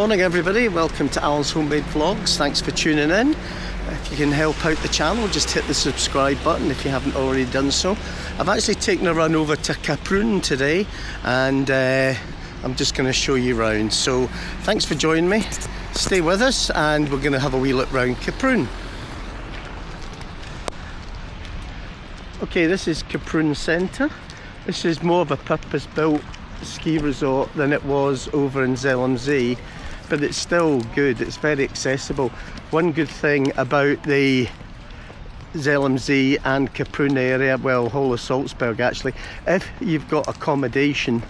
morning everybody, welcome to Alan's Homemade Vlogs. Thanks for tuning in. If you can help out the channel, just hit the subscribe button if you haven't already done so. I've actually taken a run over to Kaprun today and I'm just going to show you around. So thanks for joining me, stay with us and we're going to have a wee look round Kaprun. Okay, this is Kaprun Centre. This is more of a purpose-built ski resort than it was over in Zell am See, but it's still good, it's very accessible. One good thing about the Zell am See and Kaprun area, well, whole of Salzburg actually, if you've got accommodation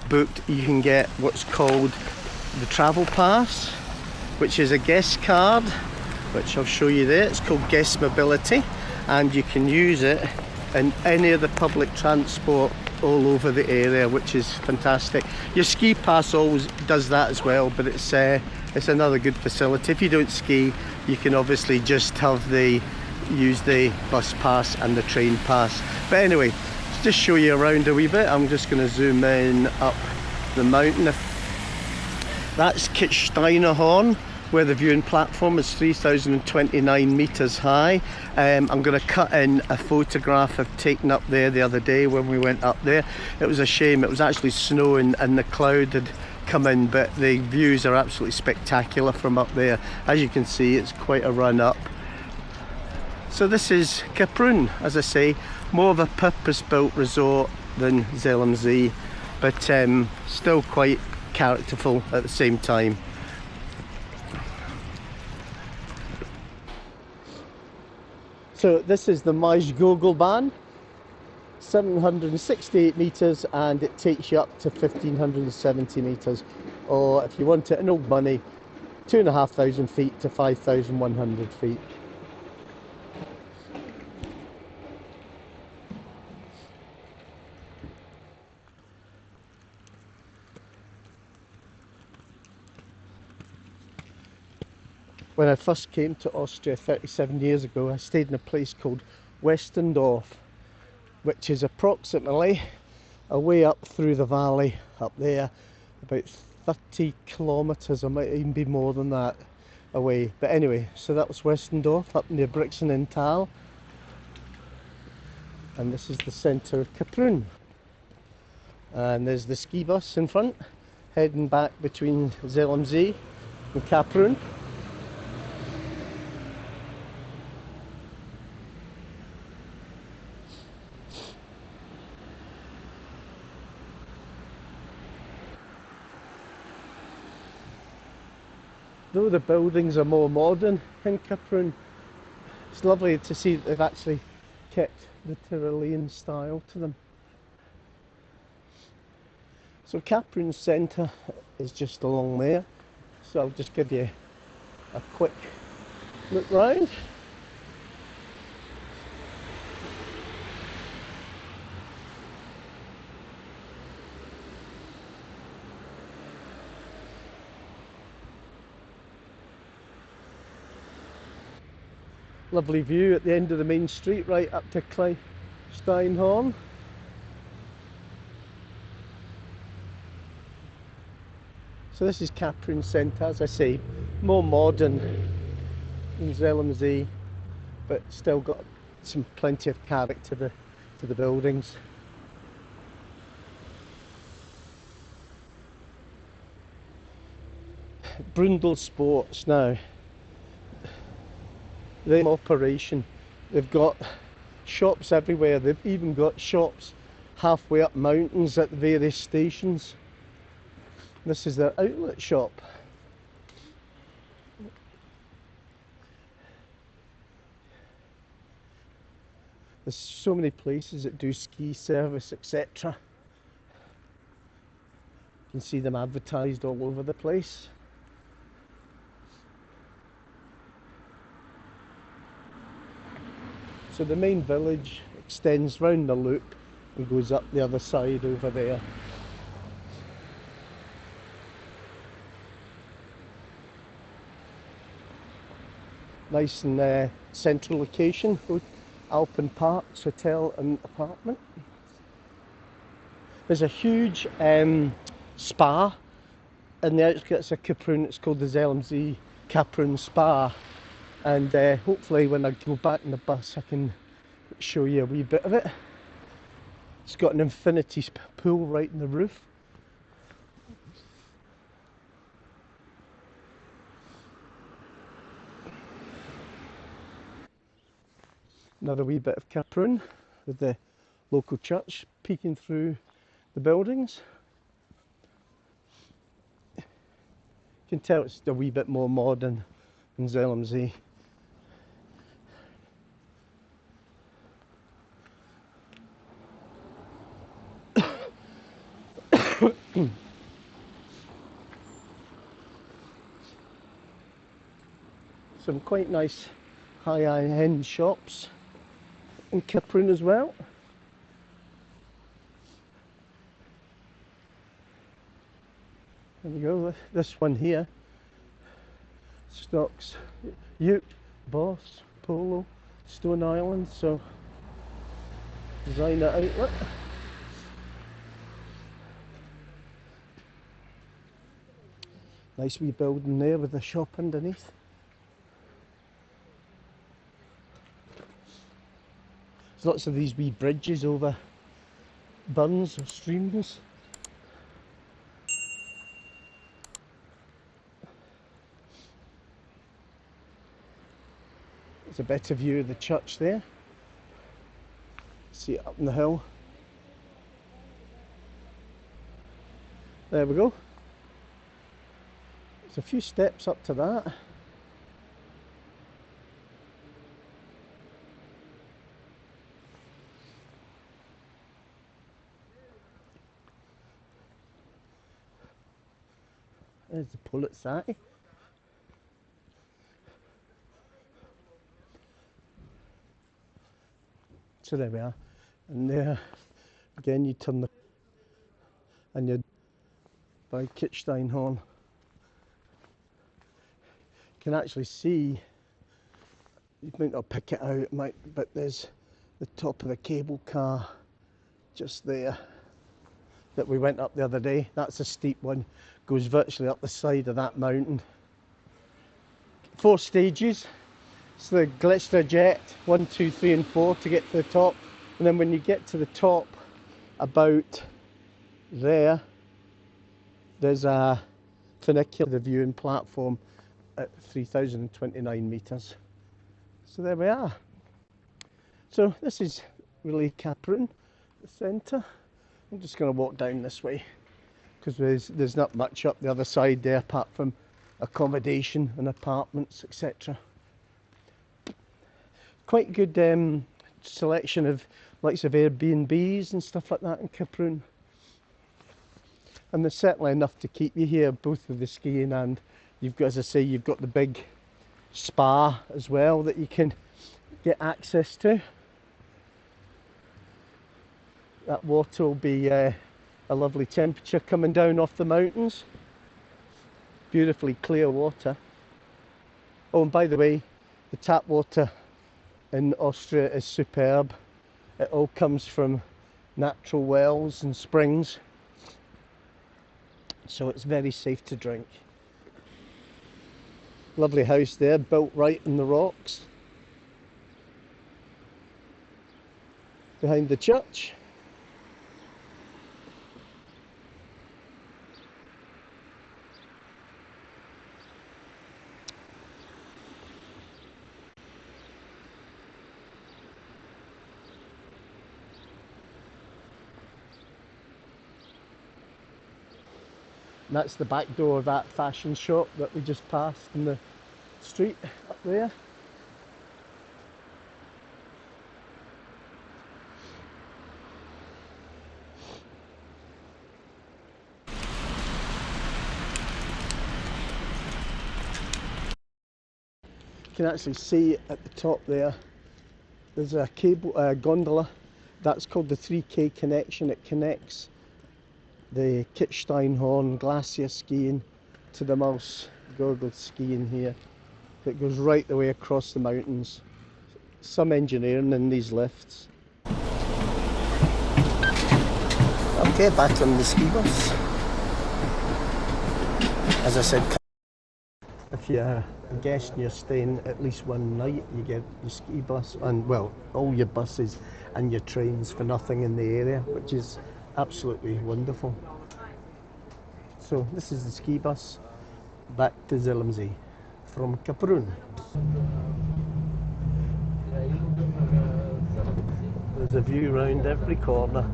booked, you can get what's called the travel pass, which is a guest card, which I'll show you there. It's called guest mobility, and you can use it in any of the public transport all over the area, which is fantastic. Your ski pass always does that as well, but it's another good facility. If you don't ski, you can obviously just use the bus pass and the train pass. But anyway, just show you around a wee bit. I'm just going to zoom in up the mountain. That's Kitzsteinerhorn, where the viewing platform is 3,029 metres high. I'm going to cut in a photograph I've taken up there the other day when we went up there. It was a shame, it was actually snowing and the cloud had come in, but the views are absolutely spectacular from up there. As you can see, it's quite a run up. So this is Kaprun, as I say, more of a purpose-built resort than Zell am See, but still quite characterful at the same time. So this is the Maisgogelbahn, 768 metres, and it takes you up to 1,570 metres, or if you want it in old money, 2,500 feet to 5,100 feet. When I first came to Austria 37 years ago, I stayed in a place called Westerndorf, which is approximately a way up through the valley up there, about 30 kilometres, or might even be more than that away. But anyway, so that was Westerndorf up near Brixen in Tal, and this is the centre of Kaprun. And there's the ski bus in front, heading back between Zell am See and Kaprun. Though the buildings are more modern in Kaprun, it's lovely to see that they've actually kept the Tyrolean style to them. So Kaprun Centre is just along there, so I'll just give you a quick look round. Lovely view at the end of the main street, right up to Kitzsteinerhorn. So this is Kaprun Centre, as I say, more modern than Zell am See, but still got plenty of character to the buildings. Brundle Sports now. They're in operation. They've got shops everywhere. They've even got shops halfway up mountains at the various stations. This is their outlet shop. There's so many places that do ski service, etc. You can see them advertised all over the place. So the main village extends round the loop and goes up the other side over there. Nice and central location, Alpen Parks Hotel and Apartment. There's a huge spa in the outskirts of Kaprun. It's called the ZLMZ Kaprun Spa, and hopefully when I go back in the bus I can show you a wee bit of it. It's got an infinity pool right in the roof. Another wee bit of Kaprun with the local church peeking through the buildings. You can tell it's a wee bit more modern than ZLMZ. Some quite nice high-end shops in Kaprun as well. There we go, this one here stocks Ute, Boss, Polo, Stone Island, so designer outlet. Nice wee building there with a shop underneath. There's lots of these wee bridges over burns or streams. There's a better view of the church there. See it up on the hill. There we go. There's a few steps up to that. There's the pull at Sati. So there we are. And there again you turn the and you're by Kitzsteinhorn. You can actually see, you might not pick it out, but there's the top of the cable car just there that we went up the other day. That's a steep one, goes virtually up the side of that mountain. 4 stages. It's the Gletscher Jet, 1, 2, 3 and 4 to get to the top. And then when you get to the top, about there, there's a funicular, the viewing platform at 3,029 metres. So there we are. So this is really Kaprun, the centre. I'm just going to walk down this way because there's not much up the other side there apart from accommodation and apartments, etc. Quite good selection of likes of Airbnbs and stuff like that in Kaprun. And there's certainly enough to keep you here, both with the skiing and you've got, as I say, you've got the big spa as well that you can get access to. That water will be a lovely temperature coming down off the mountains. Beautifully clear water. Oh, and by the way, the tap water in Austria is superb. It all comes from natural wells and springs, so it's very safe to drink. Lovely house there, built right in the rocks behind the church. And that's the back door of that fashion shop that we just passed in the street up there. You can actually see at the top there, there's a gondola. That's called the 3K connection. It connects the Kitzsteinhorn glacier skiing to the Mouse Gurgel skiing here. It goes right the way across the mountains. Some engineering in these lifts. Okay, back on the ski bus. As I said, if you're a guest and you're staying at least one night, you get your ski bus and, well, all your buses and your trains for nothing in the area, which is absolutely wonderful. So this is the ski bus back to Zelmsee from Kaprun. There's a view round every corner.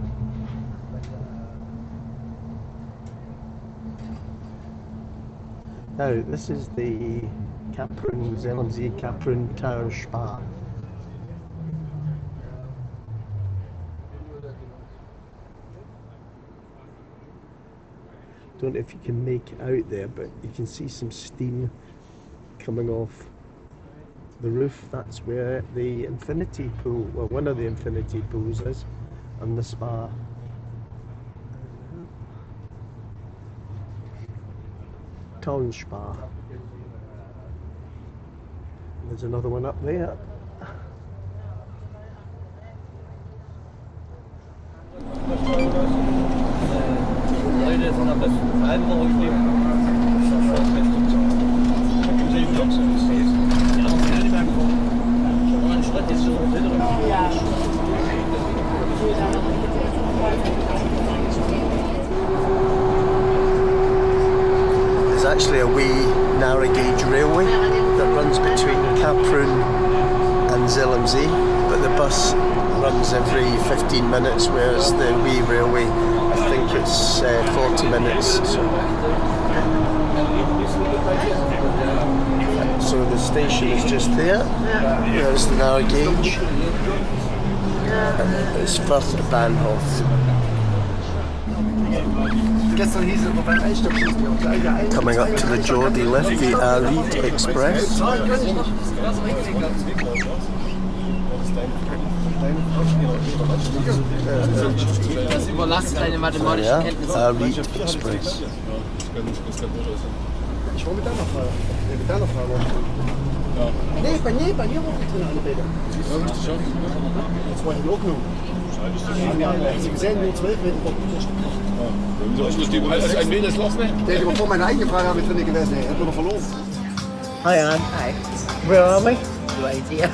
Now, this is the Kaprun, Zelmsee Kaprun Tower Spa. Don't know if you can make it out there, but you can see some steam coming off the roof. That's where the infinity pool, well, one of the infinity pools is, and the spa. Town Spa. There's another one up there. There's actually a wee narrow gauge railway that runs between Kaprun and Zelmsee, but the bus runs every 15 minutes, whereas the wee railway, I think it's 40 minutes. So the station is just there. There's the narrow gauge. And it's further to Bahnhof. Coming up to the Geordie lift, the Arid Express. Das überlastet deine mathematischen Kenntnisse. Arid Express. Ich war mit deiner Frau. Nee, bei mir war die drin, alle Bilder. Ja, richtig schon. Das war in Ordnung. Wir haben sie gesehen, nur 12 Meter. Also ein Meter ist Loch, ne? Der war vor meiner eigenen Frage habe ich drin gewesen, er hat nur noch verloren. Hi Anne. Hi. Where are we? Du Idee.